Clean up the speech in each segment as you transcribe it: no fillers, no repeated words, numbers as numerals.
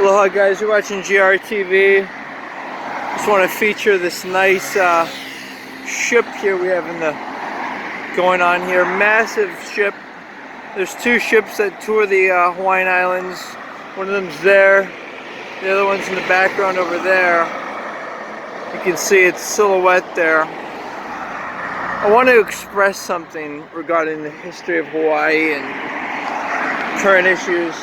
Aloha guys, you're watching GRTV. Just want to feature this nice ship here we have going on here. Massive ship. There's two ships that tour the Hawaiian Islands. One of them's there. The other one's in the background over there. You can see its silhouette there. I want to express something regarding the history of Hawaii and current issues.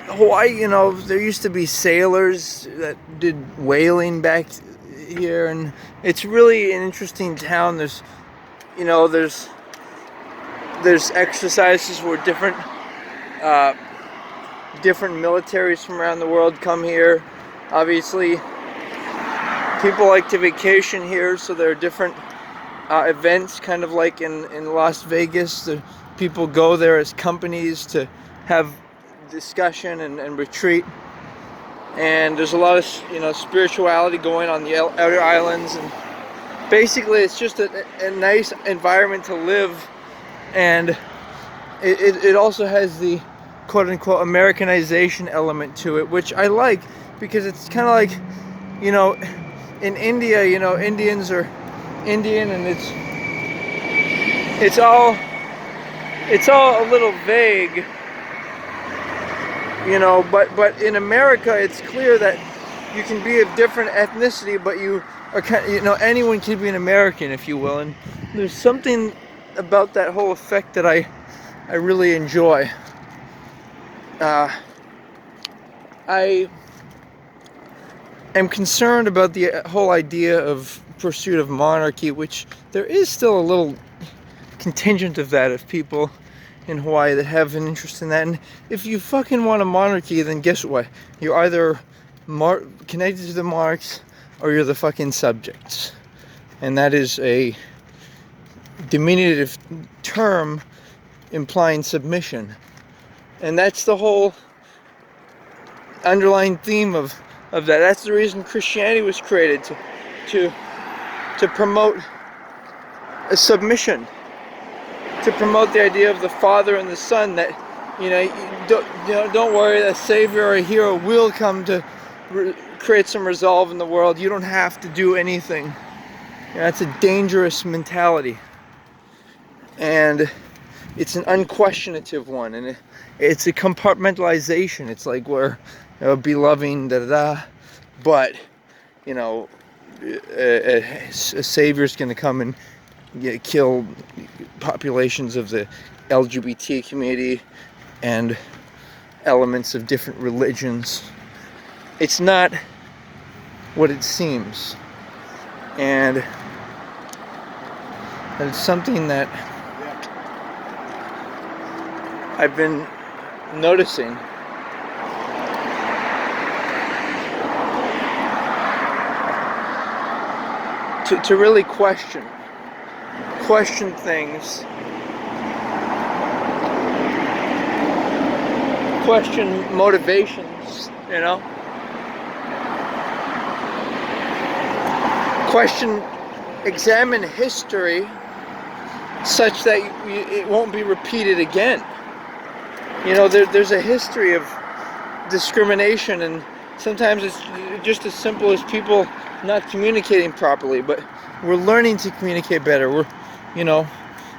Hawaii, you know, there used to be sailors that did whaling back here, and it's really an interesting town. There's exercises where different militaries from around the world come here. Obviously, people like to vacation here, so there are different events, kind of like in Las Vegas. The people go there as companies to have discussion and retreat, and there's a lot of spirituality going on the outer islands, and basically it's just a nice environment to live, and it also has the quote-unquote Americanization element to it, which I like, because it's kind of like, in India, Indians are Indian, and it's all a little vague. But in America, it's clear that you can be of different ethnicity, but you are anyone can be an American, if you will. And there's something about that whole effect that I really enjoy. I am concerned about the whole idea of pursuit of monarchy, which there is still a little contingent of that, of people in Hawaii that have an interest in that. And if you fucking want a monarchy, then guess what? You're either connected to the monarchs or you're the fucking subjects. And that is a diminutive term implying submission. And that's the whole underlying theme of that. That's the reason Christianity was created, to promote a submission, to promote the idea of the Father and the Son, that don't worry, a savior or a hero will come to create some resolve in the world. You don't have to do anything. That's a dangerous mentality, and it's an unquestionative one, and it's a compartmentalization. It's like we're be loving, but a savior's going to come and kill populations of the LGBT community and elements of different religions. It's not what it seems, and it's something that I've been noticing. To really question things, question motivations, examine history such that it won't be repeated again. There's a history of discrimination, and sometimes it's just as simple as people not communicating properly, but we're learning to communicate better.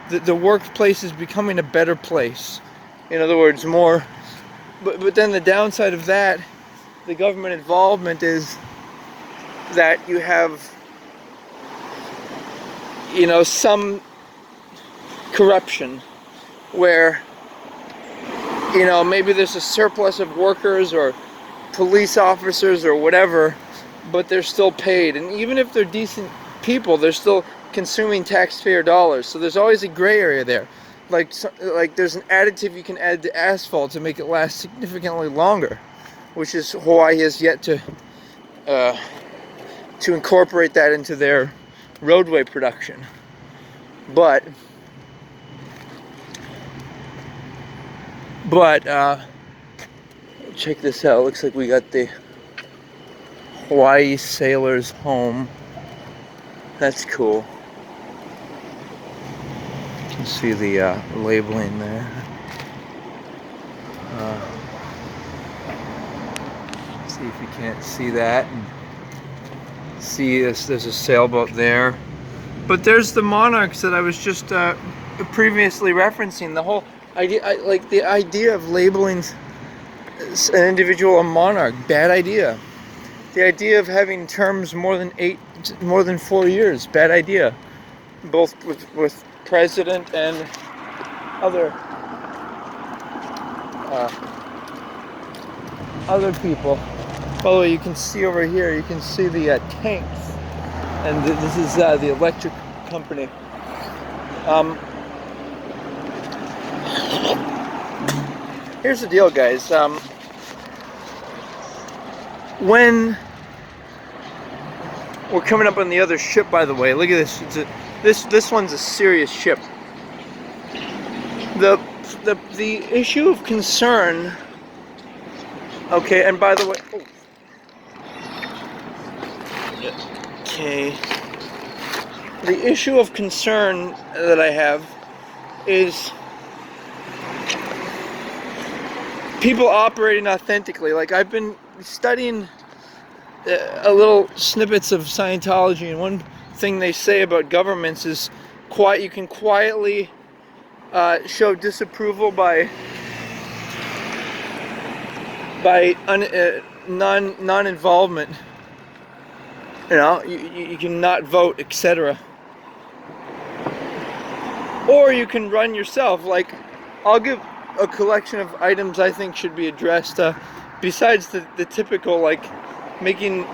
The workplace is becoming a better place. In other words, more. But then the downside of that, the government involvement, is that you have, some corruption where, maybe there's a surplus of workers or police officers or whatever, but they're still paid. And even if they're decent people, they're still consuming taxpayer dollars. So there's always a gray area there. Like there's an additive you can add to asphalt to make it last significantly longer, which is Hawaii has yet to incorporate that into their roadway production. But check this out. Looks like we got the Hawaii Sailors Home. That's cool. You can see the labeling there. see if you can't see that. And see this, there's a sailboat there. But there's the monarchs that I was just previously referencing. The whole idea, like the idea of labeling an individual a monarch, bad idea. The idea of having terms more than 4 years, bad idea. Both with president and other people. By the way, you can see over here, you can see the tanks, and this is the electric company. Here's the deal, guys. When we're coming up on the other ship, by the way, look at this. This one's a serious ship. The issue of concern. Okay, and by the way, okay, the issue of concern that I have is people operating authentically. Like, I've been studying a little snippets of Scientology, and one thing they say about governments is you can quietly show disapproval by non-involvement. You know, you can not vote, etc. Or you can run yourself. Like, I'll give a collection of items I think should be addressed. Besides the typical, like making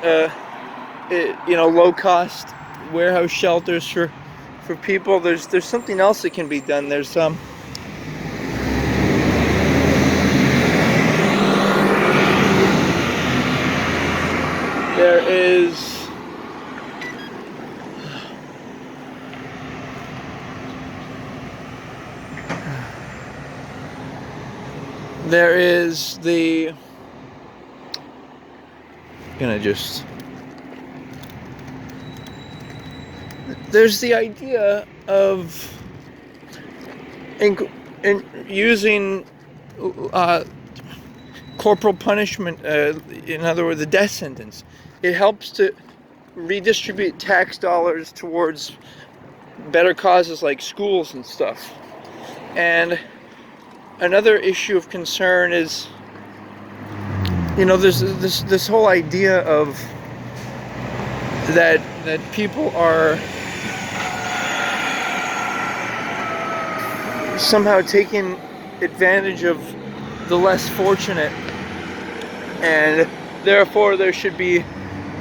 low-cost warehouse shelters for people. There's something else that can be done. There's there is the there's the idea of using corporal punishment, in other words, the death sentence. It helps to redistribute tax dollars towards better causes like schools and stuff. And another issue of concern is, there's this whole idea of that people are somehow taking advantage of the less fortunate, and therefore there should be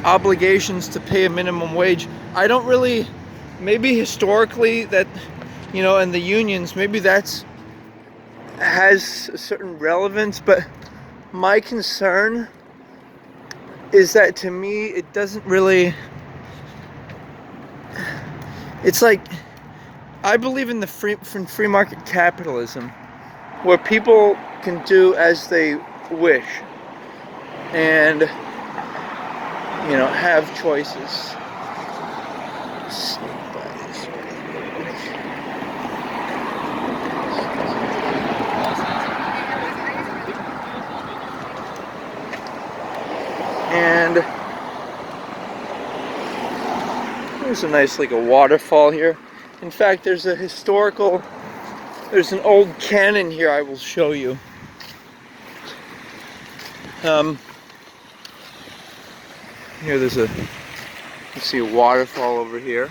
obligations to pay a minimum wage. I don't really, maybe historically that, and the unions, maybe that's has a certain relevance, but my concern is that, to me, it doesn't really, it's like, I believe in the free market capitalism, where people can do as they wish and have choices. And there's a nice, like, a waterfall here. In fact, there's an old cannon here I will show you. Here you see a waterfall over here.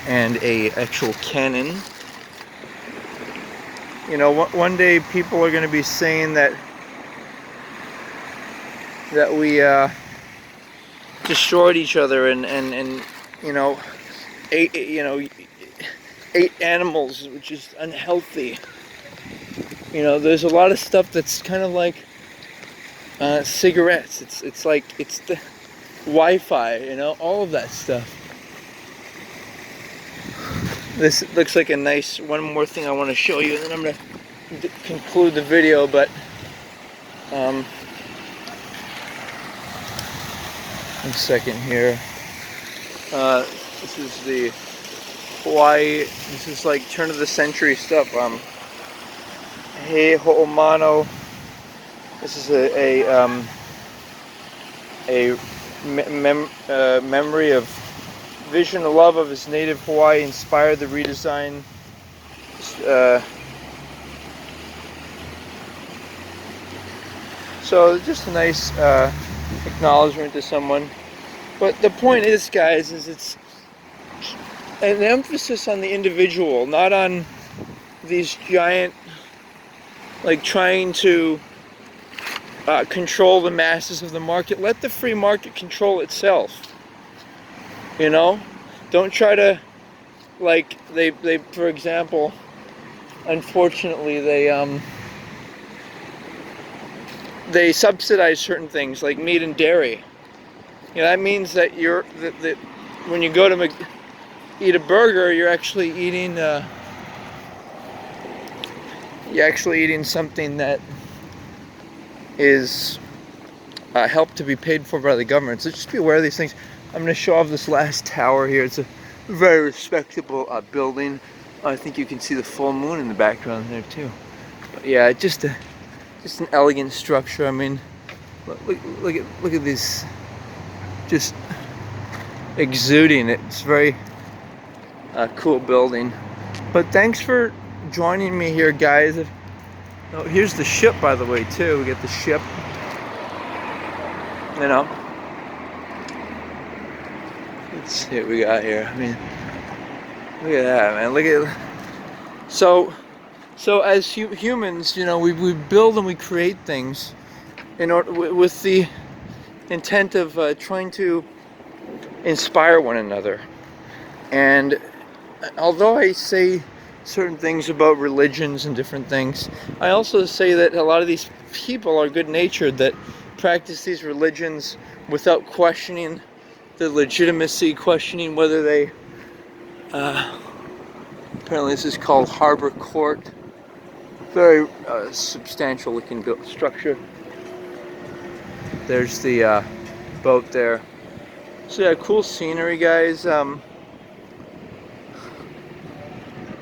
And a actual cannon. One day people are going to be saying that we destroyed each other and ate animals, which is unhealthy. There's a lot of stuff that's kind of like cigarettes. It's like, it's the Wi-Fi, all of that stuff. This looks like a nice, one more thing I want to show you, and then I'm going to conclude the video, but one second here. This is Hawaii. This is like turn of the century stuff. Hei Ho'omano. This is a memory of vision and love of his native Hawaii inspired the redesign. So just a nice acknowledgement to someone. But the point is, guys, is it's an emphasis on the individual, not on these giant, like trying to control the masses of the market. Let the free market control itself. You know, don't try to, like they for example, unfortunately they subsidize certain things like meat and dairy. You know, that means that when you go to eat a burger, you're actually eating something that is helped to be paid for by the government. So just be aware of these things. I'm going to show off this last tower here. It's a very respectable building. I think you can see the full moon in the background there too. But yeah, just an elegant structure. I mean, look at this, just exuding. It's very cool building. But thanks for joining me here, guys. Oh, here's the ship, by the way, too. We get the ship. You know. Let's see what we got here. I mean, look at that, man. Look at. So as humans, you know, we build and we create things in order with the intent of trying to inspire one another. And although I say certain things about religions and different things, I also say that a lot of these people are good-natured, that practice these religions without questioning the legitimacy, questioning whether they apparently this is called Harbor Court. Very substantial looking structure. There's the boat there. So yeah, cool scenery, guys.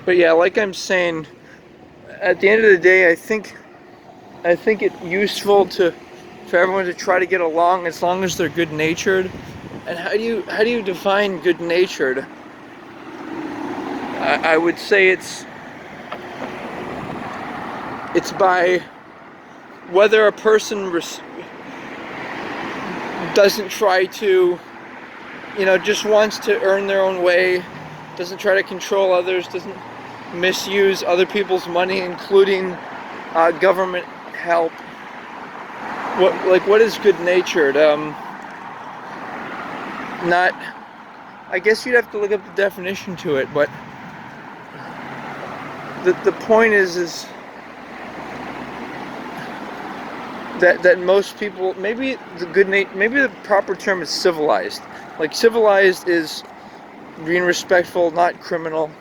But yeah, like I'm saying, at the end of the day, I think it's useful for everyone to try to get along as long as they're good-natured. And how do you define good-natured? I would say it's by whether a person doesn't try to, you know, just wants to earn their own way, doesn't try to control others, doesn't misuse other people's money, including government help. What is good-natured? Not. I guess you'd have to look up the definition to it, but the point is that most people, maybe the proper term is civilized. Like, civilized is being respectful, not criminal,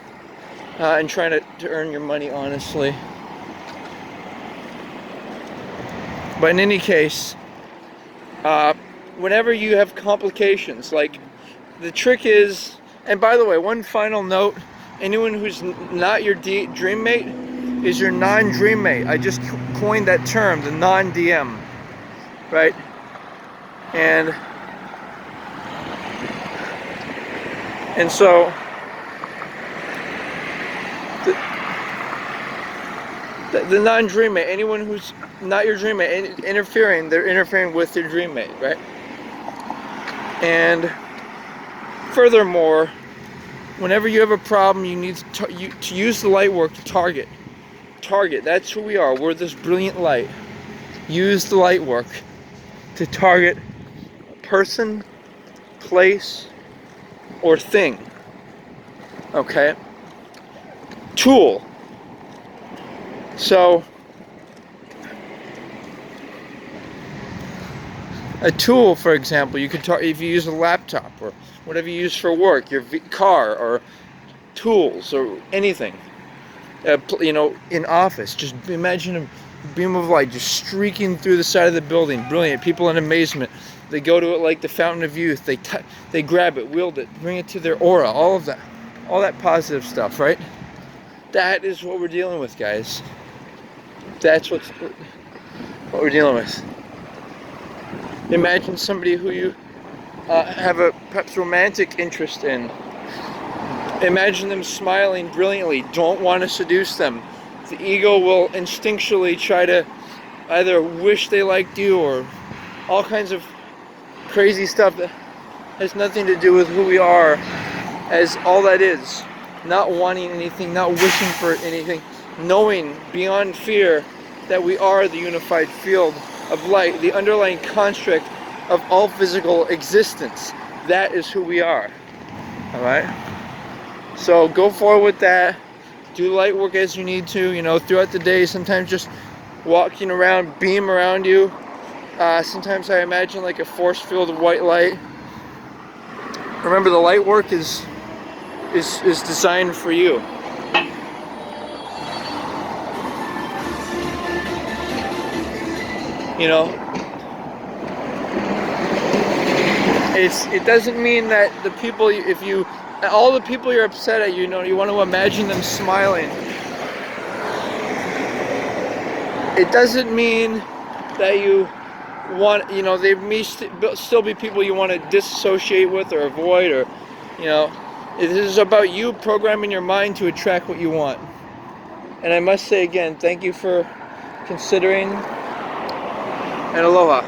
and trying to earn your money honestly. But in any case, whenever you have complications, like, the trick is, and by the way, one final note, anyone who's not your dream mate is your non-dream mate. I just coined that term, the non-DM, right? And so the non-dream mate, anyone who's not your dream mate, they're interfering with your dream mate, right? And furthermore, whenever you have a problem, you need to use the light work to target. That's who we are. We're this brilliant light. Use the light work to target a person, place, or thing. Okay? Tool. So, a tool, for example, you could if you use a laptop or whatever you use for work, your car or tools or anything. You know, in office, just imagine a beam of light just streaking through the side of the building. Brilliant. People in amazement. They go to it like the fountain of youth. They grab it, wield it, bring it to their aura. All of that. all that positive stuff, right? That is what we're dealing with, guys. That's what we're dealing with. Imagine somebody who you have a perhaps romantic interest in. Imagine them smiling brilliantly. Don't want to seduce them. The ego will instinctually try to either wish they liked you or all kinds of crazy stuff that has nothing to do with who we are, as all that is. Not wanting anything, not wishing for anything, knowing beyond fear that we are the unified field of light, the underlying construct of all physical existence. That is who we are. Alright? So go forward with that. Do light work as you need to, throughout the day. Sometimes just walking around, beam around you. Sometimes I imagine like a force field of white light. Remember, the light work is designed for you. It doesn't mean that the people, all the people you're upset at, you want to imagine them smiling. It doesn't mean that you want, they may still be people you want to disassociate with or avoid, or, it is about you programming your mind to attract what you want. And I must say again, thank you for considering, and aloha.